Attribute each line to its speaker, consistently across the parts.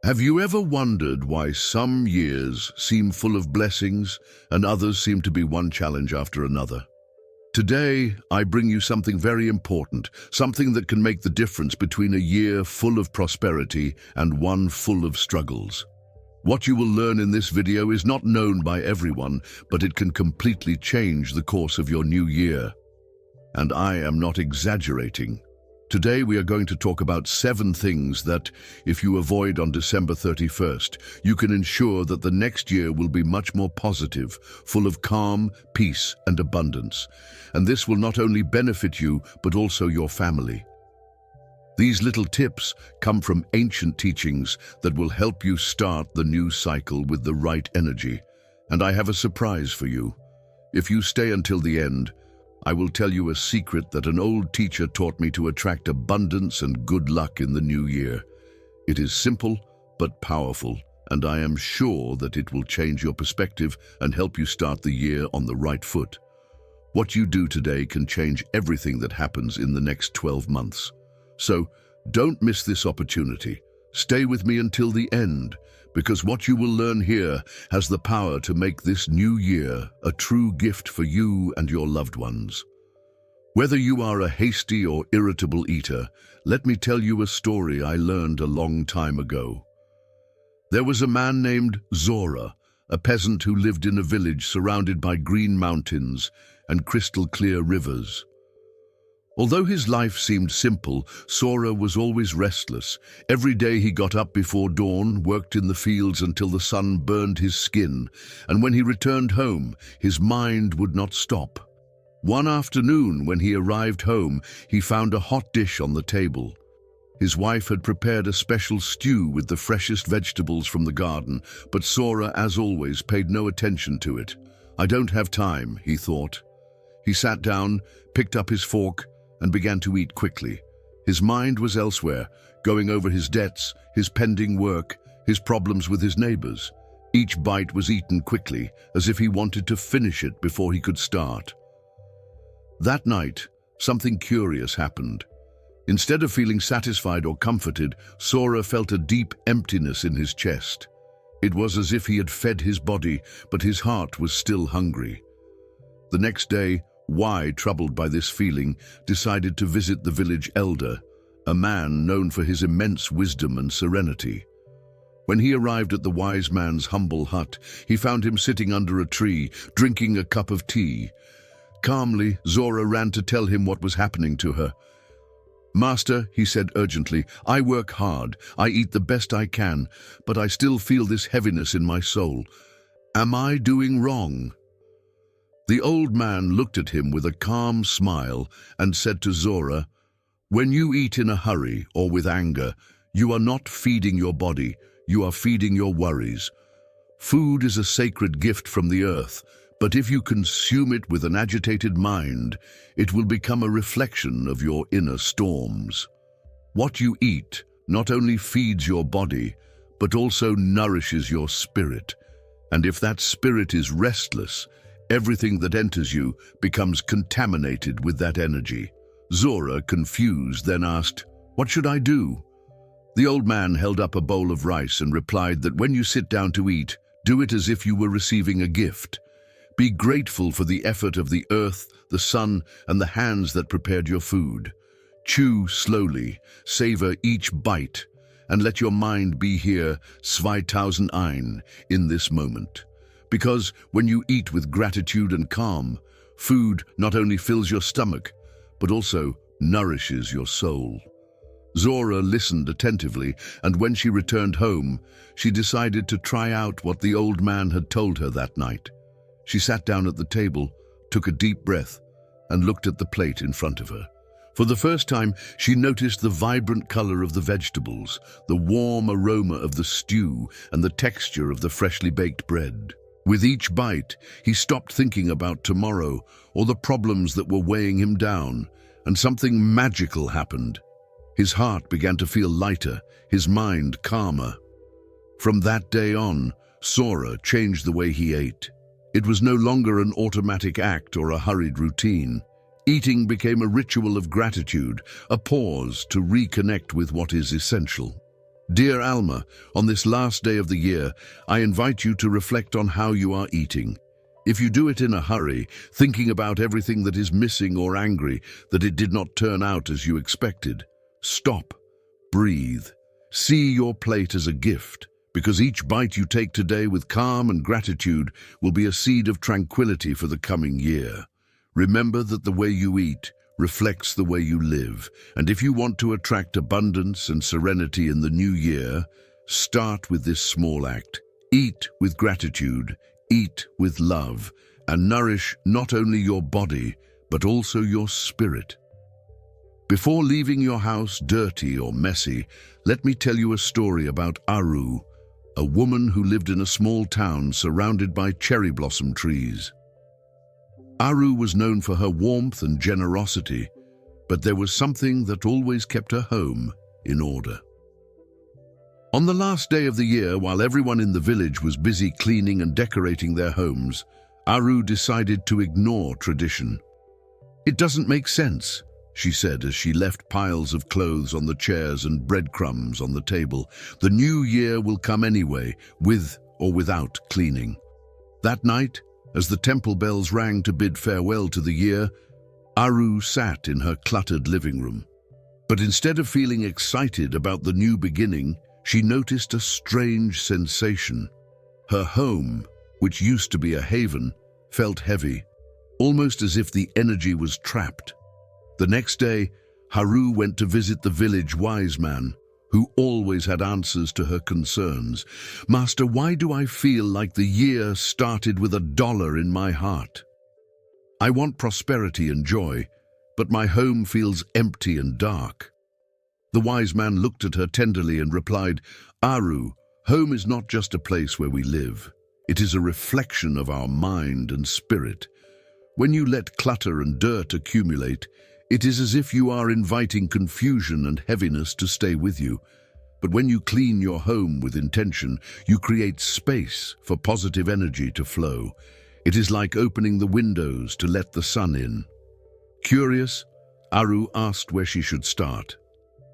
Speaker 1: Have you ever wondered why some years seem full of blessings and others seem to be one challenge after another? Today, I bring you something very important, something that can make the difference between a year full of prosperity and one full of struggles. What you will learn in this video is not known by everyone, but it can completely change the course of your new year. And I am not exaggerating. Today we are going to talk about 7 things that, if you avoid on December 31st, you can ensure that the next year will be much more positive, full of calm, peace, and abundance. And this will not only benefit you, but also your family. These little tips come from ancient teachings that will help you start the new cycle with the right energy. And I have a surprise for you. If you stay until the end, I will tell you a secret that an old teacher taught me to attract abundance and good luck in the new year. It is simple but powerful, and I am sure that it will change your perspective and help you start the year on the right foot. What you do today can change everything that happens in the next 12 months. So, don't miss this opportunity. Stay with me until the end, because what you will learn here has the power to make this new year a true gift for you and your loved ones. Whether you are a hasty or irritable eater, let me tell you a story I learned a long time ago. There was a man named Zora, a peasant who lived in a village surrounded by green mountains and crystal-clear rivers. Although his life seemed simple, Zora was always restless. Every day he got up before dawn, worked in the fields until the sun burned his skin, and when he returned home, his mind would not stop. One afternoon, when he arrived home, he found a hot dish on the table. His wife had prepared a special stew with the freshest vegetables from the garden, but Zora, as always, paid no attention to it. "I don't have time," he thought. He sat down, picked up his fork, and began to eat quickly. His mind was elsewhere, going over his debts, his pending work, his problems with his neighbors. Each bite was eaten quickly, as if he wanted to finish it before he could start. That night, something curious happened. Instead of feeling satisfied or comforted, Zora felt a deep emptiness in his chest. It was as if he had fed his body, but his heart was still hungry. The next day, Y, troubled by this feeling, decided to visit the village elder, a man known for his immense wisdom and serenity. When he arrived at the wise man's humble hut, he found him sitting under a tree, drinking a cup of tea. Calmly, Zora ran to tell him what was happening to her. "Master," he said urgently, "I work hard, I eat the best I can, but I still feel this heaviness in my soul. Am I doing wrong?" The old man looked at him with a calm smile and said to Zora, "When you eat in a hurry or with anger, you are not feeding your body, you are feeding your worries. Food is a sacred gift from the earth, but if you consume it with an agitated mind, it will become a reflection of your inner storms. What you eat not only feeds your body, but also nourishes your spirit. And if that spirit is restless, everything that enters you becomes contaminated with that energy." Zora, confused, then asked, "What should I do?" The old man held up a bowl of rice and replied that when you sit down to eat, do it as if you were receiving a gift. Be grateful for the effort of the earth, the sun, and the hands that prepared your food. Chew slowly, savor each bite, and let your mind be here, 2001, in this moment. Because when you eat with gratitude and calm, food not only fills your stomach, but also nourishes your soul. Zora listened attentively, and when she returned home, she decided to try out what the old man had told her that night. She sat down at the table, took a deep breath, and looked at the plate in front of her. For the first time, she noticed the vibrant color of the vegetables, the warm aroma of the stew, and the texture of the freshly baked bread. With each bite, he stopped thinking about tomorrow or the problems that were weighing him down, and something magical happened. His heart began to feel lighter, his mind calmer. From that day on, Zora changed the way he ate. It was no longer an automatic act or a hurried routine. Eating became a ritual of gratitude, a pause to reconnect with what is essential. Dear Alma, on this last day of the year, I invite you to reflect on how you are eating. If you do it in a hurry, thinking about everything that is missing or angry that it did not turn out as you expected, stop, breathe, see your plate as a gift, because each bite you take today with calm and gratitude will be a seed of tranquility for the coming year. Remember that the way you eat reflects the way you live, and if you want to attract abundance and serenity in the new year, start with this small act. Eat with gratitude, eat with love, and nourish not only your body, but also your spirit. Before leaving your house dirty or messy, let me tell you a story about Aru, a woman who lived in a small town surrounded by cherry blossom trees. Aru was known for her warmth and generosity, but there was something that always kept her home in order. On the last day of the year, while everyone in the village was busy cleaning and decorating their homes, Aru decided to ignore tradition. "It doesn't make sense," she said as she left piles of clothes on the chairs and breadcrumbs on the table. "The new year will come anyway, with or without cleaning." That night, as the temple bells rang to bid farewell to the year, Aru sat in her cluttered living room. But instead of feeling excited about the new beginning, she noticed a strange sensation. Her home, which used to be a haven, felt heavy, almost as if the energy was trapped. The next day, Aru went to visit the village wise man, who always had answers to her concerns. "Master, why do I feel like the year started with $1 in my heart? I want prosperity and joy, but my home feels empty and dark." The wise man looked at her tenderly and replied, "Aru, home is not just a place where we live. It is a reflection of our mind and spirit. When you let clutter and dirt accumulate, it is as if you are inviting confusion and heaviness to stay with you. But when you clean your home with intention, you create space for positive energy to flow. It is like opening the windows to let the sun in." Curious, Aru asked where she should start.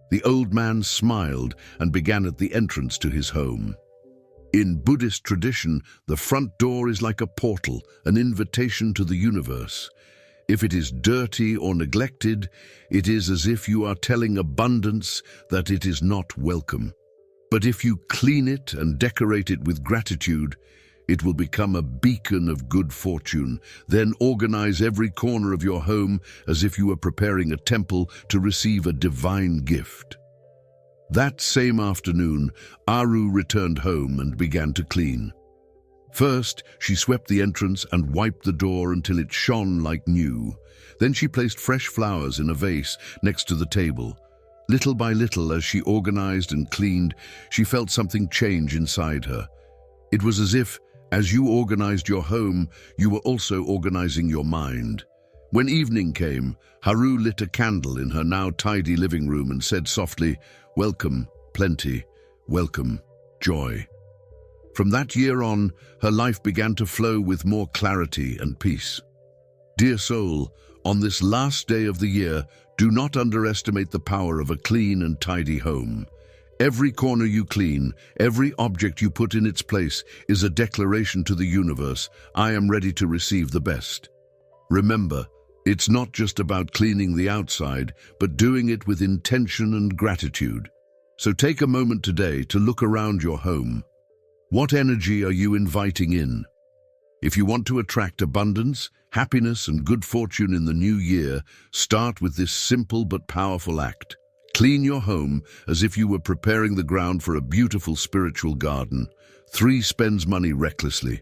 Speaker 1: The old man smiled and began at the entrance to his home. In Buddhist tradition, the front door is like a portal, an invitation to the universe. If it is dirty or neglected, it is as if you are telling abundance that it is not welcome. But if you clean it and decorate it with gratitude, it will become a beacon of good fortune. Then organize every corner of your home as if you were preparing a temple to receive a divine gift. That same afternoon, Aru returned home and began to clean. First, she swept the entrance and wiped the door until it shone like new. Then she placed fresh flowers in a vase next to the table. Little by little, as she organized and cleaned, she felt something change inside her. It was as if, as you organized your home, you were also organizing your mind. When evening came, Aru lit a candle in her now tidy living room and said softly, "Welcome, plenty. Welcome, joy." From that year on, her life began to flow with more clarity and peace. Dear soul, on this last day of the year, do not underestimate the power of a clean and tidy home. Every corner you clean, every object you put in its place is a declaration to the universe, "I am ready to receive the best." Remember, it's not just about cleaning the outside, but doing it with intention and gratitude. So take a moment today to look around your home. What energy are you inviting in? If you want to attract abundance, happiness, and good fortune in the new year, start with this simple but powerful act. Clean your home as if you were preparing the ground for a beautiful spiritual garden. 3 spends money recklessly.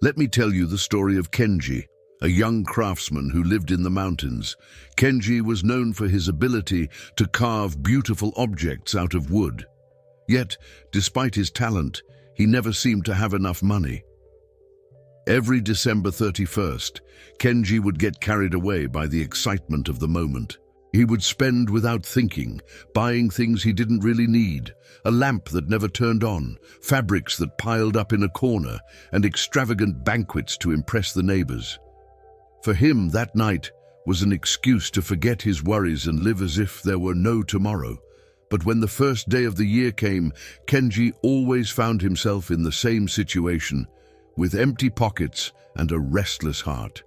Speaker 1: Let me tell you the story of Kenji, a young craftsman who lived in the mountains. Kenji was known for his ability to carve beautiful objects out of wood. Yet, despite his talent, he never seemed to have enough money. Every December 31st, Kenji would get carried away by the excitement of the moment. He would spend without thinking, buying things he didn't really need, a lamp that never turned on, fabrics that piled up in a corner, and extravagant banquets to impress the neighbors. For him, that night was an excuse to forget his worries and live as if there were no tomorrow. But when the first day of the year came, Kenji always found himself in the same situation, with empty pockets and a restless heart.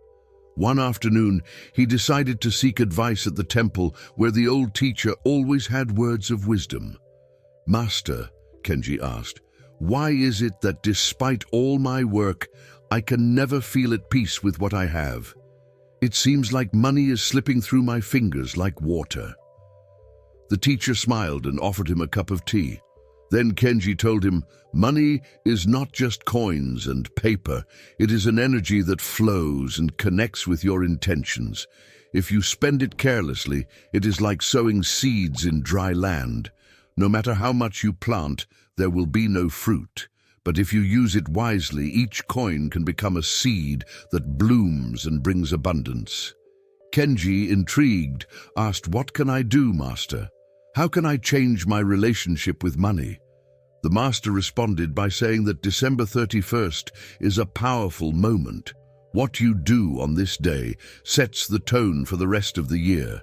Speaker 1: One afternoon, he decided to seek advice at the temple where the old teacher always had words of wisdom. "Master," Kenji asked, "why is it that despite all my work, I can never feel at peace with what I have? It seems like money is slipping through my fingers like water." The teacher smiled and offered him a cup of tea. Then Kenji told him, "Money is not just coins and paper. It is an energy that flows and connects with your intentions. If you spend it carelessly, it is like sowing seeds in dry land. No matter how much you plant, there will be no fruit. But if you use it wisely, each coin can become a seed that blooms and brings abundance." Kenji, intrigued, asked, "What can I do, Master? How can I change my relationship with money?" The Master responded by saying that December 31st is a powerful moment. What you do on this day sets the tone for the rest of the year.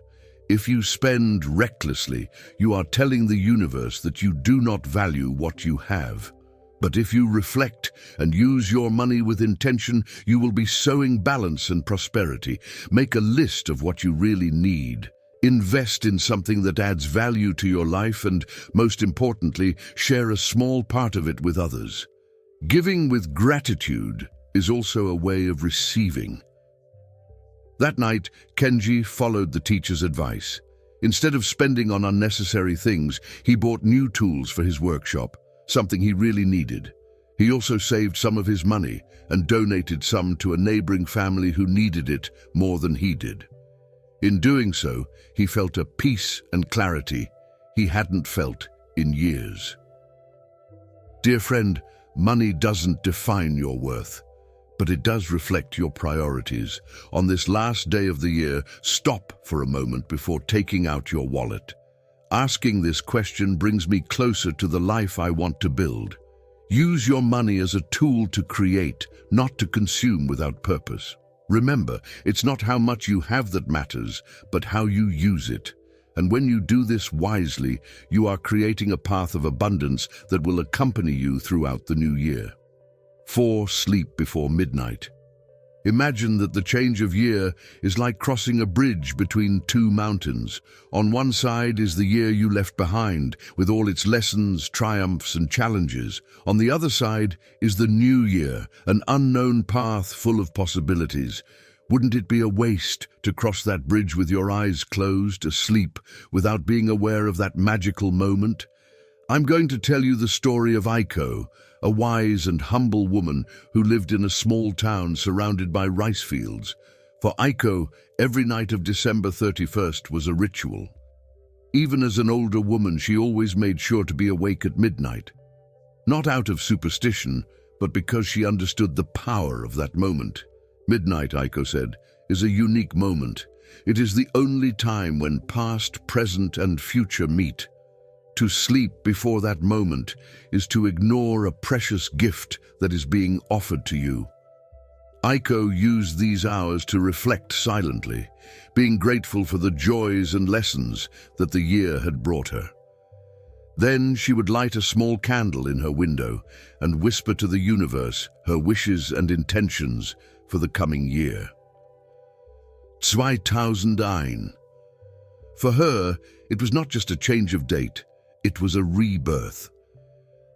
Speaker 1: If you spend recklessly, you are telling the universe that you do not value what you have. But if you reflect and use your money with intention, you will be sowing balance and prosperity. Make a list of what you really need. Invest in something that adds value to your life and, most importantly, share a small part of it with others. Giving with gratitude is also a way of receiving. That night, Kenji followed the teacher's advice. Instead of spending on unnecessary things, he bought new tools for his workshop, something he really needed. He also saved some of his money and donated some to a neighboring family who needed it more than he did. In doing so, he felt a peace and clarity he hadn't felt in years. Dear friend, money doesn't define your worth, but it does reflect your priorities. On this last day of the year, stop for a moment before taking out your wallet. Asking this question brings me closer to the life I want to build. Use your money as a tool to create, not to consume without purpose. Remember, it's not how much you have that matters, but how you use it. And when you do this wisely, you are creating a path of abundance that will accompany you throughout the new year. 4. Sleep before midnight. Imagine that the change of year is like crossing a bridge between two mountains. On one side is the year you left behind, with all its lessons, triumphs, and challenges. On the other side is the new year, an unknown path full of possibilities. Wouldn't it be a waste to cross that bridge with your eyes closed, asleep, without being aware of that magical moment? I'm going to tell you the story of Aiko, a wise and humble woman who lived in a small town surrounded by rice fields. For Aiko, every night of December 31st was a ritual. Even as an older woman, she always made sure to be awake at midnight. Not out of superstition, but because she understood the power of that moment. Midnight, Aiko said, is a unique moment. It is the only time when past, present, and future meet. To sleep before that moment is to ignore a precious gift that is being offered to you. Aiko used these hours to reflect silently, being grateful for the joys and lessons that the year had brought her. Then she would light a small candle in her window and whisper to the universe her wishes and intentions for the coming year. 2001. For her, it was not just a change of date, it was a rebirth.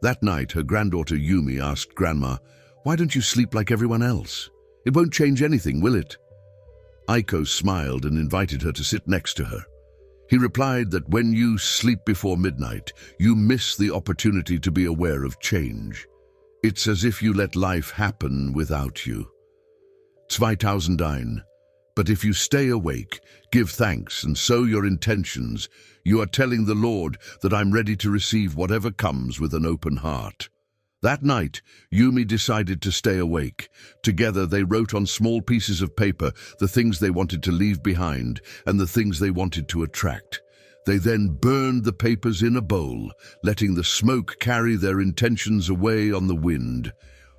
Speaker 1: That night, her granddaughter Yumi asked Grandma, "Why don't you sleep like everyone else? It won't change anything, will it?" Aiko smiled and invited her to sit next to her. He replied that when you sleep before midnight, you miss the opportunity to be aware of change. It's as if you let life happen without you. 2009. But if you stay awake, give thanks and sow your intentions, you are telling the Lord that I'm ready to receive whatever comes with an open heart. That night, Yumi decided to stay awake. Together, they wrote on small pieces of paper the things they wanted to leave behind and the things they wanted to attract. They then burned the papers in a bowl, letting the smoke carry their intentions away on the wind.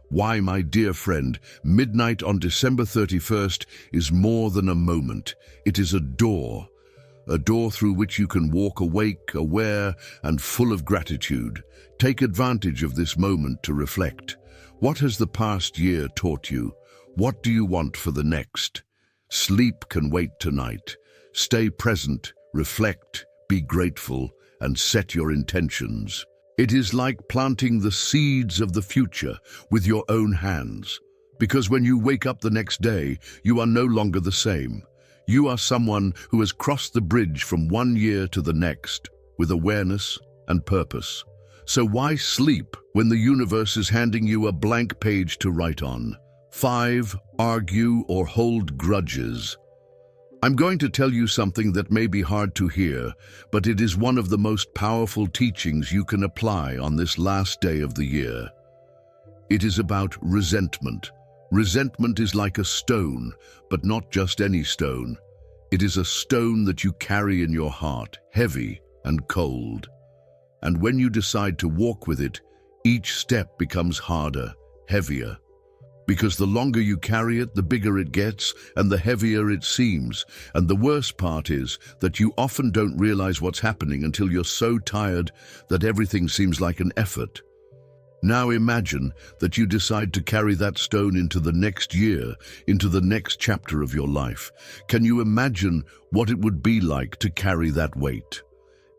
Speaker 1: Why, my dear friend, midnight on December 31st is more than a moment. It is a door a door through which you can walk awake, aware, and full of gratitude. Take advantage of this moment to reflect. What has the past year taught you? What do you want for the next? Sleep can wait tonight. Stay present, reflect, be grateful, and set your intentions. It is like planting the seeds of the future with your own hands. Because when you wake up the next day, you are no longer the same. You are someone who has crossed the bridge from one year to the next with awareness and purpose. So why sleep when the universe is handing you a blank page to write on? 5. Argue or hold grudges. I'm going to tell you something that may be hard to hear, but it is one of the most powerful teachings you can apply on this last day of the year. It is about resentment. Resentment is like a stone, but not just any stone. It is a stone that you carry in your heart, heavy and cold. And when you decide to walk with it, each step becomes harder, heavier. Because the longer you carry it, the bigger it gets and the heavier it seems. And the worst part is that you often don't realize what's happening until you're so tired that everything seems like an effort. Now imagine that you decide to carry that stone into the next year, into the next chapter of your life. Can you imagine what it would be like to carry that weight?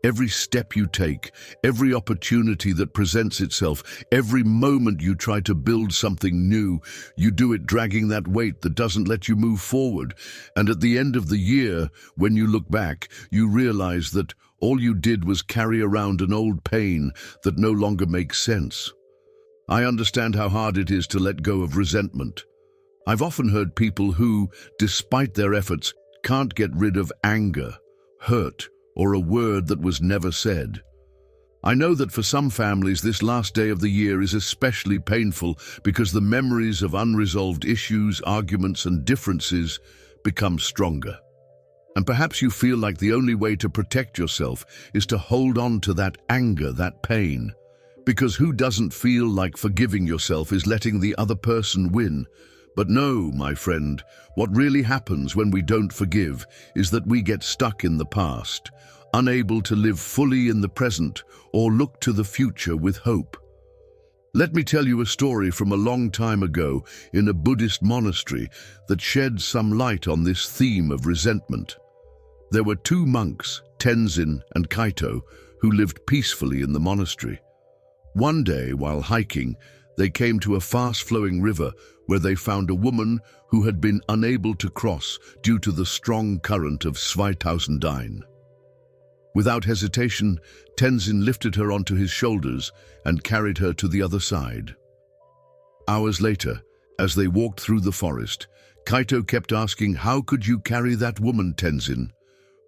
Speaker 1: Every step you take, every opportunity that presents itself, every moment you try to build something new, you do it dragging that weight that doesn't let you move forward. And at the end of the year, when you look back, you realize that all you did was carry around an old pain that no longer makes sense. I understand how hard it is to let go of resentment. I've often heard people who, despite their efforts, can't get rid of anger, hurt, or a word that was never said. I know that for some families this last day of the year is especially painful because the memories of unresolved issues, arguments, and differences become stronger. And perhaps you feel like the only way to protect yourself is to hold on to that anger, that pain. Because who doesn't feel like forgiving yourself is letting the other person win? But no, my friend, what really happens when we don't forgive is that we get stuck in the past, unable to live fully in the present or look to the future with hope. Let me tell you a story from a long time ago in a Buddhist monastery that sheds some light on this theme of resentment. There were two monks, Tenzin and Kaito, who lived peacefully in the monastery. One day, while hiking, they came to a fast-flowing river where they found a woman who had been unable to cross due to the strong current of 2009. Without hesitation, Tenzin lifted her onto his shoulders and carried her to the other side. Hours later, as they walked through the forest, Kaito kept asking, "How could you carry that woman, Tenzin?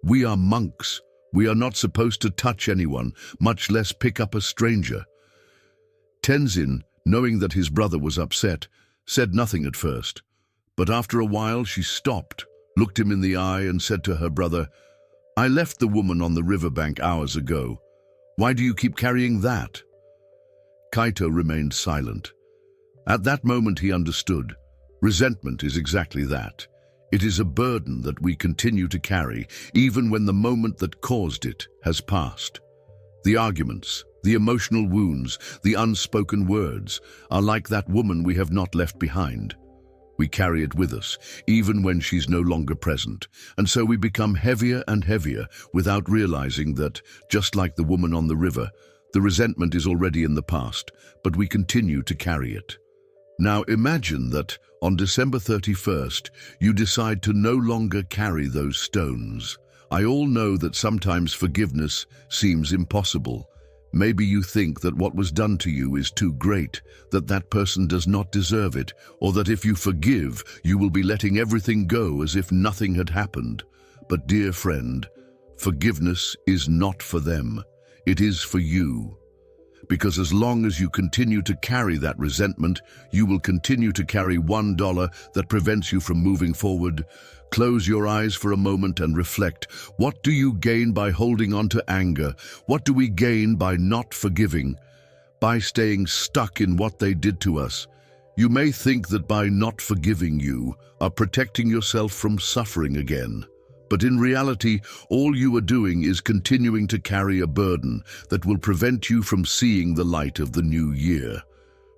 Speaker 1: We are monks. We are not supposed to touch anyone, much less pick up a stranger." Tenzin, knowing that his brother was upset, said nothing at first. But after a while she stopped, looked him in the eye and said to her brother, "I left the woman on the riverbank hours ago. Why do you keep carrying that?" Kaito remained silent. At that moment he understood. Resentment is exactly that. It is a burden that we continue to carry, even when the moment that caused it has passed. The arguments, the emotional wounds, the unspoken words are like that woman we have not left behind. We carry it with us, even when she's no longer present, and so we become heavier and heavier without realizing that, just like the woman on the river, the resentment is already in the past, but we continue to carry it. Now imagine that on December 31st, you decide to no longer carry those stones. I all know that sometimes forgiveness seems impossible. Maybe you think that what was done to you is too great, that that person does not deserve it, or that if you forgive, you will be letting everything go as if nothing had happened. But dear friend, forgiveness is not for them. It is for you. Because as long as you continue to carry that resentment, you will continue to carry $1 that prevents you from moving forward. Close your eyes for a moment and reflect. What do you gain by holding on to anger? What do we gain by not forgiving? By staying stuck in what they did to us? You may think that by not forgiving you are protecting yourself from suffering again. But in reality, all you are doing is continuing to carry a burden that will prevent you from seeing the light of the new year.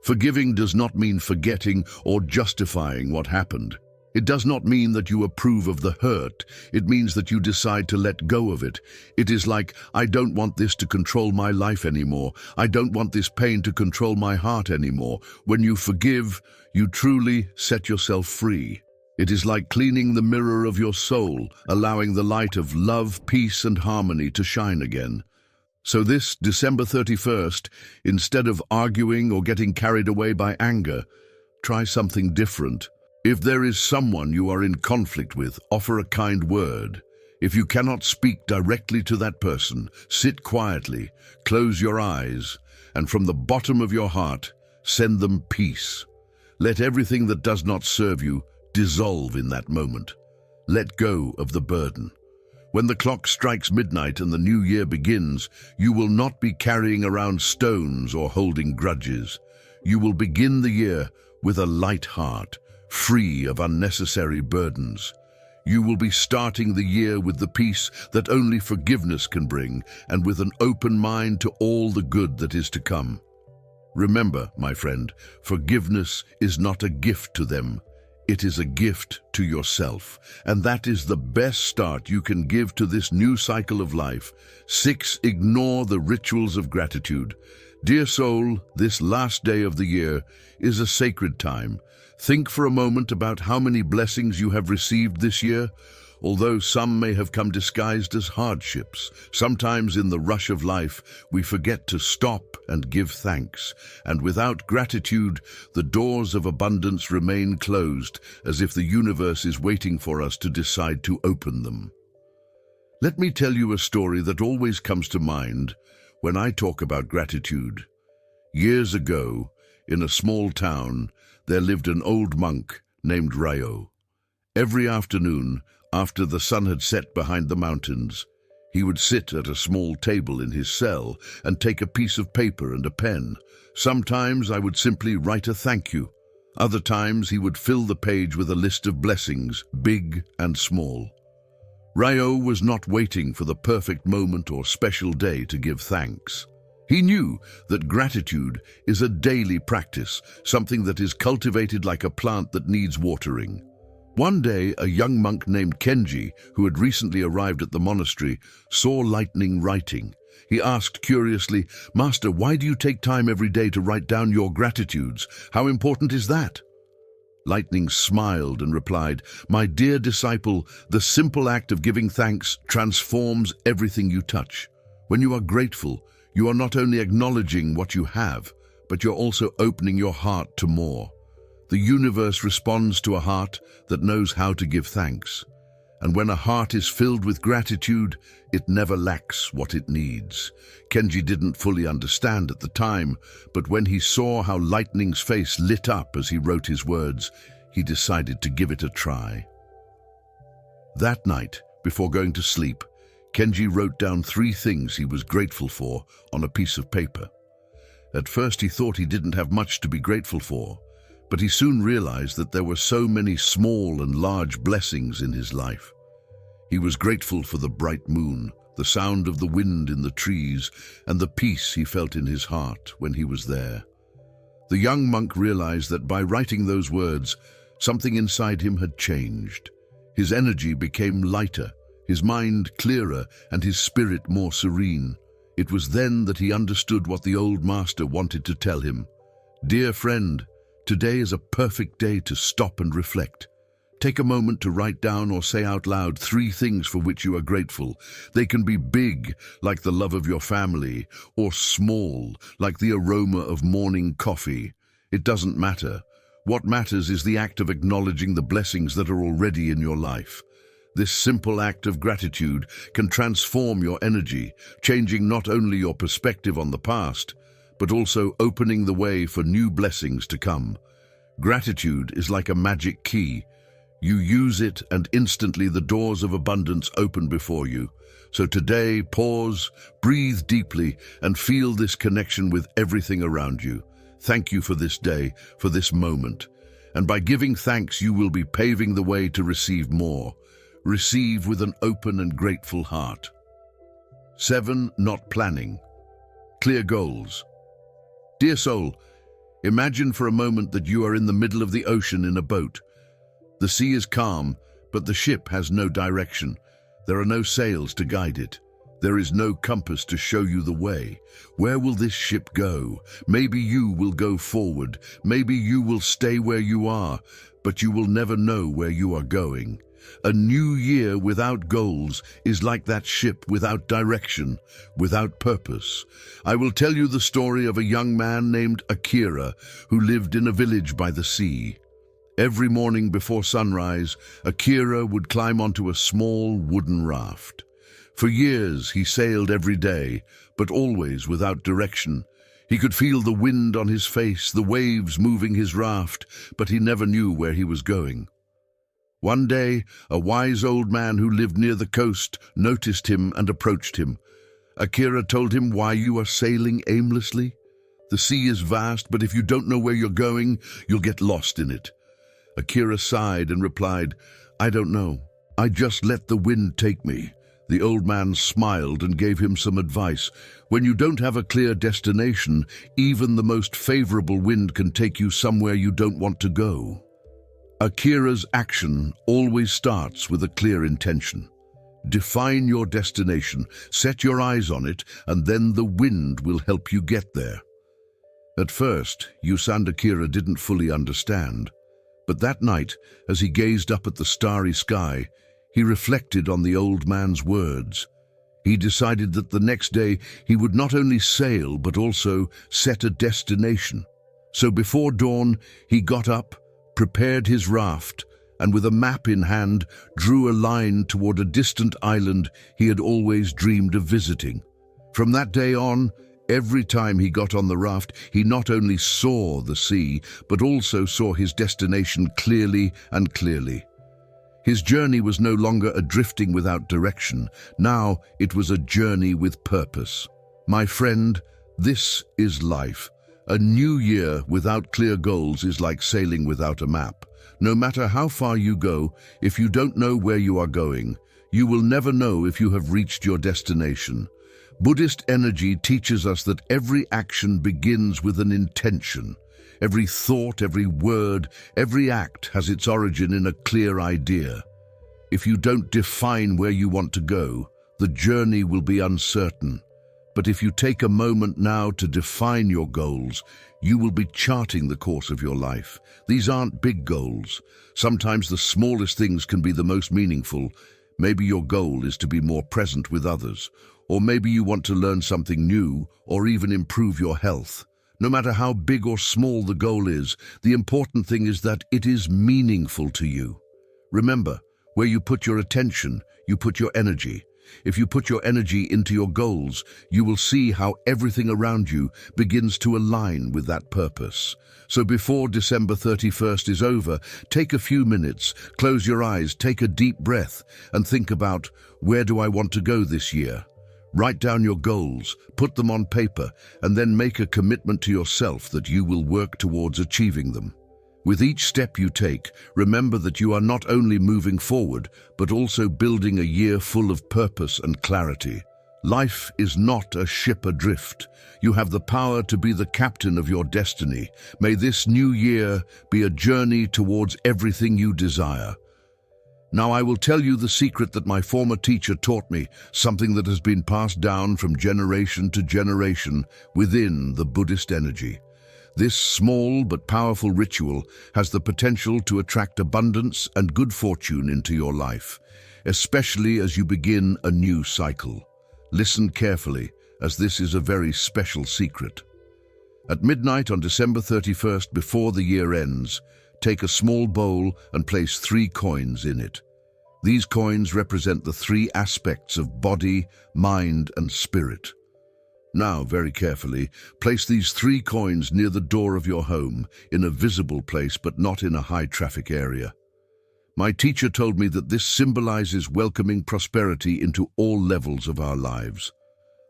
Speaker 1: Forgiving does not mean forgetting or justifying what happened. It does not mean that you approve of the hurt. It means that you decide to let go of it. It is like, I don't want this to control my life anymore. I don't want this pain to control my heart anymore. When you forgive, you truly set yourself free. It is like cleaning the mirror of your soul, allowing the light of love, peace, and harmony to shine again. So this December 31st, instead of arguing or getting carried away by anger, try something different. If there is someone you are in conflict with, offer a kind word. If you cannot speak directly to that person, sit quietly, close your eyes, and from the bottom of your heart, send them peace. Let everything that does not serve you dissolve in that moment. Let go of the burden. When the clock strikes midnight and the new year begins, you will not be carrying around stones or holding grudges. You will begin the year with a light heart, free of unnecessary burdens. You will be starting the year with the peace that only forgiveness can bring, and with an open mind to all the good that is to come. Remember, my friend, forgiveness is not a gift to them. It is a gift to yourself, and that is the best start you can give to this new cycle of life. 6. Ignore the rituals of gratitude. Dear soul, this last day of the year is a sacred time. Think for a moment about how many blessings you have received this year. Although some may have come disguised as hardships, sometimes in the rush of life we forget to stop and give thanks. And without gratitude, the doors of abundance remain closed, as if the universe is waiting for us to decide to open them. Let me tell you a story that always comes to mind when I talk about gratitude. Years ago, in a small town, there lived an old monk named Ryo. Every afternoon, after the sun had set behind the mountains, he would sit at a small table in his cell and take a piece of paper and a pen. Sometimes I would simply write a thank you. Other times he would fill the page with a list of blessings, big and small. Ryo was not waiting for the perfect moment or special day to give thanks. He knew that gratitude is a daily practice, something that is cultivated like a plant that needs watering. One day, a young monk named Kenji, who had recently arrived at the monastery, saw lightning writing. He asked curiously, "Master, why do you take time every day to write down your gratitudes? How important is that?" Lightning smiled and replied, "My dear disciple, the simple act of giving thanks transforms everything you touch. When you are grateful, you are not only acknowledging what you have, but you're also opening your heart to more. The universe responds to a heart that knows how to give thanks. And when a heart is filled with gratitude, it never lacks what it needs." Kenji didn't fully understand at the time, but when he saw how Lightning's face lit up as he wrote his words, he decided to give it a try. That night, before going to sleep, Kenji wrote down 3 things he was grateful for on a piece of paper. At first he thought he didn't have much to be grateful for, but he soon realized that there were so many small and large blessings in his life. He was grateful for the bright moon, the sound of the wind in the trees, and the peace he felt in his heart when he was there. The young monk realized that by writing those words, something inside him had changed. His energy became lighter, his mind clearer, and his spirit more serene. It was then that he understood what the old master wanted to tell him. "Dear friend, today is a perfect day to stop and reflect. Take a moment to write down or say out loud 3 things for which you are grateful. They can be big, like the love of your family, or small, like the aroma of morning coffee. It doesn't matter. What matters is the act of acknowledging the blessings that are already in your life. This simple act of gratitude can transform your energy, changing not only your perspective on the past, but also opening the way for new blessings to come. Gratitude is like a magic key. You use it and instantly the doors of abundance open before you. So today, pause, breathe deeply, and feel this connection with everything around you. Thank you for this day, for this moment. And by giving thanks, you will be paving the way to receive more. Receive with an open and grateful heart. 7. Not planning. Clear goals. Dear soul, imagine for a moment that you are in the middle of the ocean in a boat. The sea is calm, but the ship has no direction. There are no sails to guide it. There is no compass to show you the way. Where will this ship go? Maybe you will go forward. Maybe you will stay where you are, but you will never know where you are going. A new year without goals is like that ship without direction, without purpose. I will tell you the story of a young man named Akira who lived in a village by the sea. Every morning before sunrise, Akira would climb onto a small wooden raft. For years he sailed every day, but always without direction. He could feel the wind on his face, the waves moving his raft, but he never knew where he was going. One day, a wise old man who lived near the coast noticed him and approached him. Akira told him, "Why you are sailing aimlessly? The sea is vast, but if you don't know where you're going, you'll get lost in it." Akira sighed and replied, "I don't know. I just let the wind take me." The old man smiled and gave him some advice. When you don't have a clear destination, even the most favorable wind can take you somewhere you don't want to go. Akira's action always starts with a clear intention. Define your destination, set your eyes on it, and then the wind will help you get there. At first, Akira didn't fully understand. But that night, as he gazed up at the starry sky, he reflected on the old man's words. He decided that the next day he would not only sail but also set a destination. So before dawn, he got up, prepared his raft, and with a map in hand, drew a line toward a distant island he had always dreamed of visiting. From that day on, every time he got on the raft, he not only saw the sea, but also saw his destination clearly and clearly. His journey was no longer a drifting without direction. Now it was a journey with purpose. My friend, this is life. A new year without clear goals is like sailing without a map. No matter how far you go, if you don't know where you are going, you will never know if you have reached your destination. Buddhist Energy teaches us that every action begins with an intention. Every thought, every word, every act has its origin in a clear idea. If you don't define where you want to go, the journey will be uncertain. But if you take a moment now to define your goals, you will be charting the course of your life. These aren't big goals. Sometimes the smallest things can be the most meaningful. Maybe your goal is to be more present with others, or maybe you want to learn something new, or even improve your health. No matter how big or small the goal is, the important thing is that it is meaningful to you. Remember, where you put your attention, you put your energy. If you put your energy into your goals, you will see how everything around you begins to align with that purpose. So before December 31st is over, take a few minutes, close your eyes, take a deep breath, and think about, where do I want to go this year? Write down your goals, put them on paper, and then make a commitment to yourself that you will work towards achieving them. With each step you take, remember that you are not only moving forward, but also building a year full of purpose and clarity. Life is not a ship adrift. You have the power to be the captain of your destiny. May this new year be a journey towards everything you desire. Now I will tell you the secret that my former teacher taught me, something that has been passed down from generation to generation within the Buddhist energy. This small but powerful ritual has the potential to attract abundance and good fortune into your life, especially as you begin a new cycle. Listen carefully, as this is a very special secret. At midnight on December 31st, before the year ends, take a small bowl and place 3 coins in it. These coins represent the 3 aspects of body, mind, and spirit. Now, very carefully, place these 3 coins near the door of your home, in a visible place but not in a high-traffic area. My teacher told me that this symbolizes welcoming prosperity into all levels of our lives.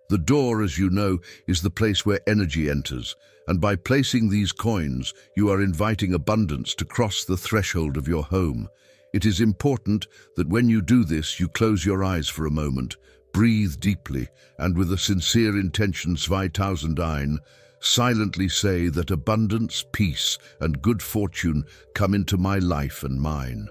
Speaker 1: The door, as you know, is the place where energy enters, and by placing these coins, you are inviting abundance to cross the threshold of your home. It is important that when you do this, you close your eyes for a moment, breathe deeply, and with a sincere intention 2001, silently say that abundance, peace, and good fortune come into my life and mine.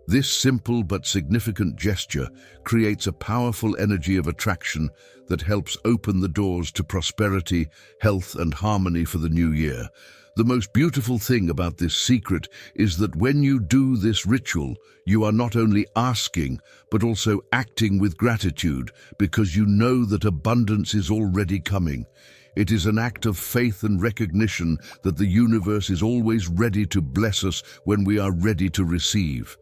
Speaker 1: This simple but significant gesture creates a powerful energy of attraction that helps open the doors to prosperity, health, and harmony for the new year. The most beautiful thing about this secret is that when you do this ritual, you are not only asking, but also acting with gratitude, because you know that abundance is already coming. It is an act of faith and recognition that the universe is always ready to bless us when we are ready to receive.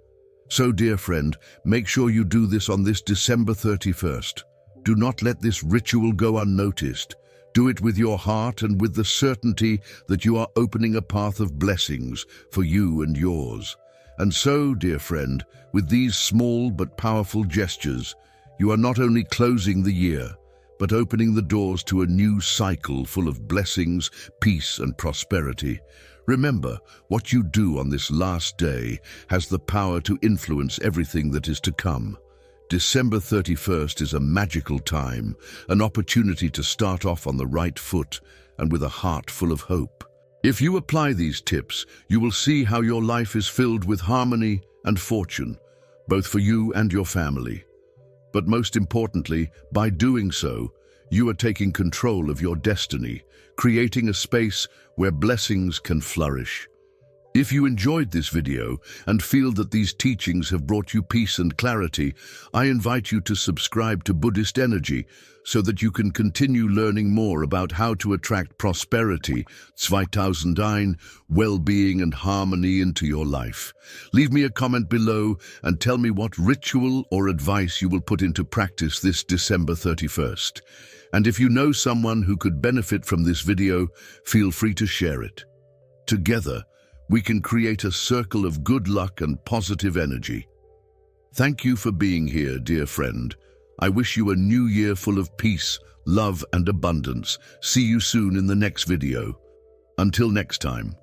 Speaker 1: So, dear friend, make sure you do this on this December 31st. Do not let this ritual go unnoticed. Do it with your heart and with the certainty that you are opening a path of blessings for you and yours. And so, dear friend, with these small but powerful gestures, you are not only closing the year, but opening the doors to a new cycle full of blessings, peace, and prosperity. Remember, what you do on this last day has the power to influence everything that is to come. December 31st is a magical time, an opportunity to start off on the right foot and with a heart full of hope. If you apply these tips, you will see how your life is filled with harmony and fortune, both for you and your family. But most importantly, by doing so, you are taking control of your destiny, creating a space where blessings can flourish. If you enjoyed this video and feel that these teachings have brought you peace and clarity, I invite you to subscribe to Buddhist Energy so that you can continue learning more about how to attract prosperity, 2001, well-being and harmony into your life. Leave me a comment below and tell me what ritual or advice you will put into practice this December 31st. And if you know someone who could benefit from this video, feel free to share it. Together, we can create a circle of good luck and positive energy. Thank you for being here, dear friend. I wish you a new year full of peace, love, and abundance. See you soon in the next video. Until next time.